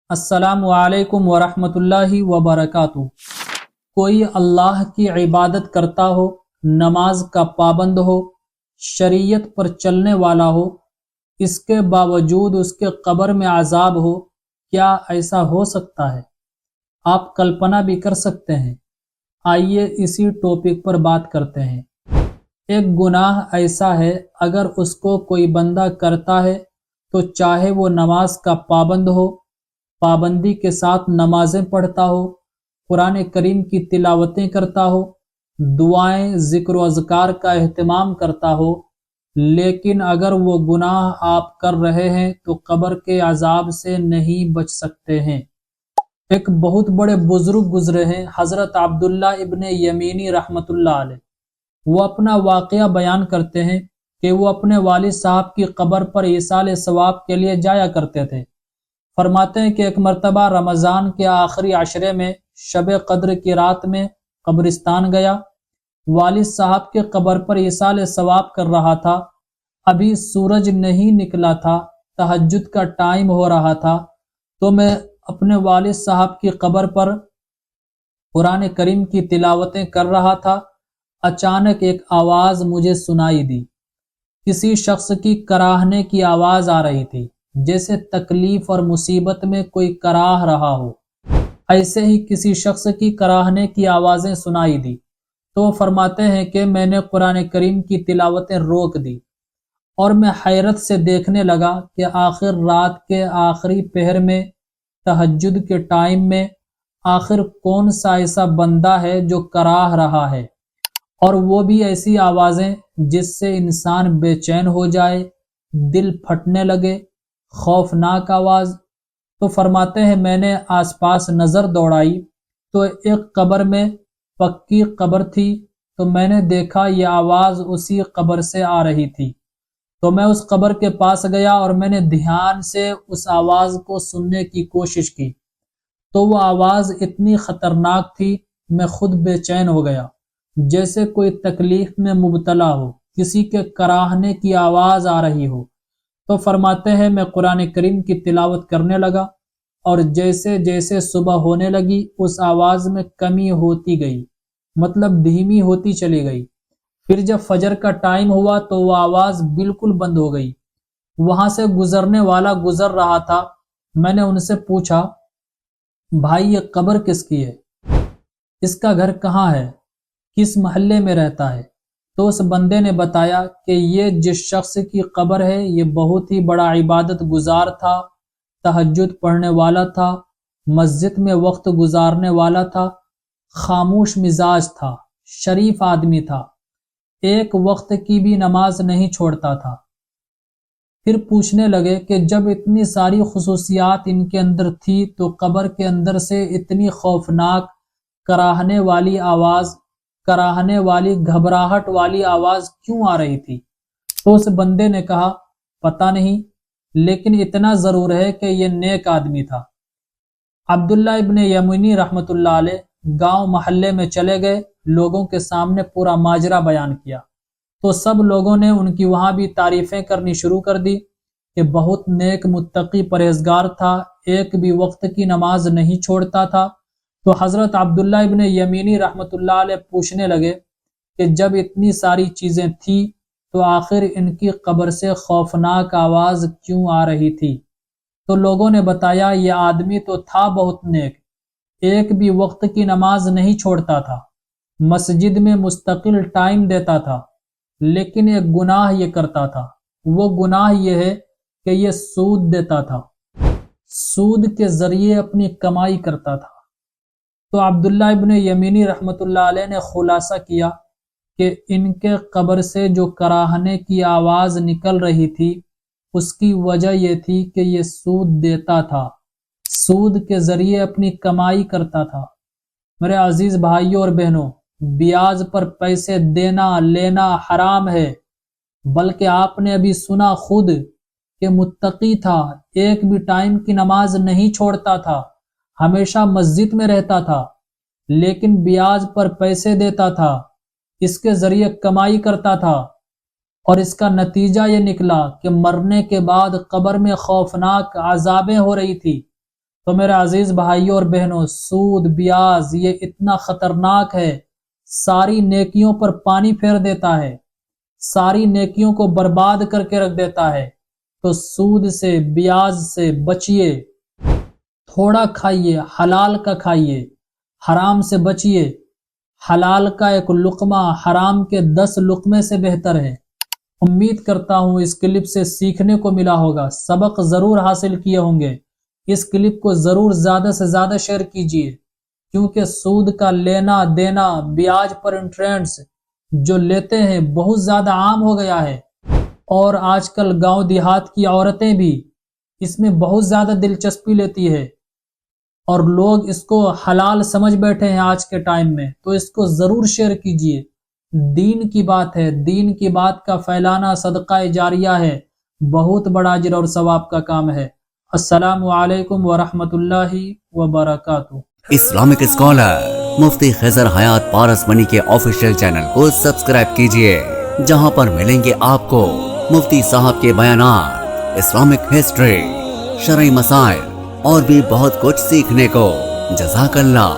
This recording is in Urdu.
السلام علیکم ورحمۃ اللہ وبرکاتہ۔ کوئی اللہ کی عبادت کرتا ہو، نماز کا پابند ہو، شریعت پر چلنے والا ہو، اس کے باوجود اس کے قبر میں عذاب ہو، کیا ایسا ہو سکتا ہے؟ آپ کلپنا بھی کر سکتے ہیں۔ آئیے اسی ٹاپک پر بات کرتے ہیں۔ ایک گناہ ایسا ہے، اگر اس کو کوئی بندہ کرتا ہے تو چاہے وہ نماز کا پابند ہو، پابندی کے ساتھ نمازیں پڑھتا ہو، قرآن کریم کی تلاوتیں کرتا ہو، دعائیں ذکر و اذکار کا اہتمام کرتا ہو، لیکن اگر وہ گناہ آپ کر رہے ہیں تو قبر کے عذاب سے نہیں بچ سکتے ہیں۔ ایک بہت بڑے بزرگ گزرے ہیں، حضرت عبداللہ ابن یمینی رحمۃ اللہ علیہ۔ وہ اپنا واقعہ بیان کرتے ہیں کہ وہ اپنے والد صاحب کی قبر پر ایصال ثواب کے لیے جایا کرتے تھے۔ فرماتے ہیں کہ ایک مرتبہ رمضان کے آخری عشرے میں شب قدر کی رات میں قبرستان گیا۔ والد صاحب کے قبر پر ایصال ثواب کر رہا تھا۔ ابھی سورج نہیں نکلا تھا، تہجد کا ٹائم ہو رہا تھا، تو میں اپنے والد صاحب کی قبر پر قرآن کریم کی تلاوتیں کر رہا تھا۔ اچانک ایک آواز مجھے سنائی دی۔ کسی شخص کی کراہنے کی آواز آ رہی تھی، جیسے تکلیف اور مصیبت میں کوئی کراہ رہا ہو۔ ایسے ہی کسی شخص کی کراہنے کی آوازیں سنائی دی تو وہ فرماتے ہیں کہ میں نے قرآن کریم کی تلاوتیں روک دی اور میں حیرت سے دیکھنے لگا کہ آخر رات کے آخری پہر میں، تہجد کے ٹائم میں، آخر کون سا ایسا بندہ ہے جو کراہ رہا ہے، اور وہ بھی ایسی آوازیں جس سے انسان بے چین ہو جائے، دل پھٹنے لگے، خوفناک آواز۔ تو فرماتے ہیں میں نے آس پاس نظر دوڑائی تو ایک قبر میں، پکی قبر تھی، تو میں نے دیکھا یہ آواز اسی قبر سے آ رہی تھی۔ تو میں اس قبر کے پاس گیا اور میں نے دھیان سے اس آواز کو سننے کی کوشش کی، تو وہ آواز اتنی خطرناک تھی، میں خود بے چین ہو گیا، جیسے کوئی تکلیف میں مبتلا ہو، کسی کے کراہنے کی آواز آ رہی ہو۔ تو فرماتے ہیں میں قرآن کریم کی تلاوت کرنے لگا، اور جیسے جیسے صبح ہونے لگی اس آواز میں کمی ہوتی گئی، مطلب دھیمی ہوتی چلی گئی۔ پھر جب فجر کا ٹائم ہوا تو وہ آواز بالکل بند ہو گئی۔ وہاں سے گزرنے والا گزر رہا تھا، میں نے ان سے پوچھا، بھائی یہ قبر کس کی ہے؟ اس کا گھر کہاں ہے؟ کس محلے میں رہتا ہے؟ تو اس بندے نے بتایا کہ یہ جس شخص کی قبر ہے یہ بہت ہی بڑا عبادت گزار تھا، تہجد پڑھنے والا تھا، مسجد میں وقت گزارنے والا تھا، خاموش مزاج تھا، شریف آدمی تھا، ایک وقت کی بھی نماز نہیں چھوڑتا تھا۔ پھر پوچھنے لگے کہ جب اتنی ساری خصوصیات ان کے اندر تھی تو قبر کے اندر سے اتنی خوفناک کراہنے والی آواز، کراہنے والی گھبراہٹ والی آواز کیوں آ رہی تھی؟ تو اس بندے نے کہا، پتہ نہیں، لیکن اتنا ضرور ہے کہ یہ نیک آدمی تھا۔ عبداللہ ابن یمینی رحمۃ اللہ علیہ گاؤں محلے میں چلے گئے، لوگوں کے سامنے پورا ماجرا بیان کیا، تو سب لوگوں نے ان کی وہاں بھی تعریفیں کرنی شروع کر دی کہ بہت نیک متقی پرہیزگار تھا، ایک بھی وقت کی نماز نہیں چھوڑتا تھا۔ تو حضرت عبداللہ ابن یمینی رحمۃ اللہ علیہ پوچھنے لگے کہ جب اتنی ساری چیزیں تھیں تو آخر ان کی قبر سے خوفناک آواز کیوں آ رہی تھی؟ تو لوگوں نے بتایا یہ آدمی تو تھا بہت نیک، ایک بھی وقت کی نماز نہیں چھوڑتا تھا، مسجد میں مستقل ٹائم دیتا تھا، لیکن ایک گناہ یہ کرتا تھا۔ وہ گناہ یہ ہے کہ یہ سود دیتا تھا، سود کے ذریعے اپنی کمائی کرتا تھا۔ تو عبداللہ ابن یمینی رحمۃ اللہ علیہ نے خلاصہ کیا کہ ان کے قبر سے جو کراہنے کی آواز نکل رہی تھی اس کی وجہ یہ تھی کہ یہ سود دیتا تھا، سود کے ذریعے اپنی کمائی کرتا تھا۔ میرے عزیز بھائیوں اور بہنوں، بیاج پر پیسے دینا لینا حرام ہے، بلکہ آپ نے ابھی سنا خود کہ متقی تھا، ایک بھی ٹائم کی نماز نہیں چھوڑتا تھا، ہمیشہ مسجد میں رہتا تھا، لیکن بیاج پر پیسے دیتا تھا، اس کے ذریعے کمائی کرتا تھا، اور اس کا نتیجہ یہ نکلا کہ مرنے کے بعد قبر میں خوفناک عذابیں ہو رہی تھی۔ تو میرے عزیز بھائیوں اور بہنوں، سود بیاج یہ اتنا خطرناک ہے، ساری نیکیوں پر پانی پھیر دیتا ہے، ساری نیکیوں کو برباد کر کے رکھ دیتا ہے۔ تو سود سے بیاج سے بچیے، تھوڑا کھائیے، حلال کا کھائیے، حرام سے بچیے۔ حلال کا ایک لقمہ حرام کے 10 لقمے سے بہتر ہے۔ امید کرتا ہوں اس کلپ سے سیکھنے کو ملا ہوگا، سبق ضرور حاصل کیے ہوں گے۔ اس کلپ کو ضرور زیادہ سے زیادہ شیئر کیجیے، کیونکہ سود کا لینا دینا، بیاج پر انٹرسٹ جو لیتے ہیں بہت زیادہ عام ہو گیا ہے، اور آج کل گاؤں دیہات کی عورتیں بھی اس میں بہت زیادہ دلچسپی لیتی ہے، اور لوگ اس کو حلال سمجھ بیٹھے ہیں آج کے ٹائم میں۔ تو اس کو ضرور شیئر کیجیے، دین کی بات ہے، دین کی بات کا پھیلانا صدقہ جاریہ ہے، بہت بڑا اجر اور ثواب کا کام ہے۔ السلام علیکم ورحمۃ اللہ وبرکاتہ۔ اسلامک اسکالر مفتی خضر حیات پارس منی کے آفیشیل چینل کو سبسکرائب کیجئے، جہاں پر ملیں گے آپ کو مفتی صاحب کے بیانات، اسلامک ہسٹری، شرعی مسائل اور بھی بہت کچھ سیکھنے کو۔ جزاک اللہ۔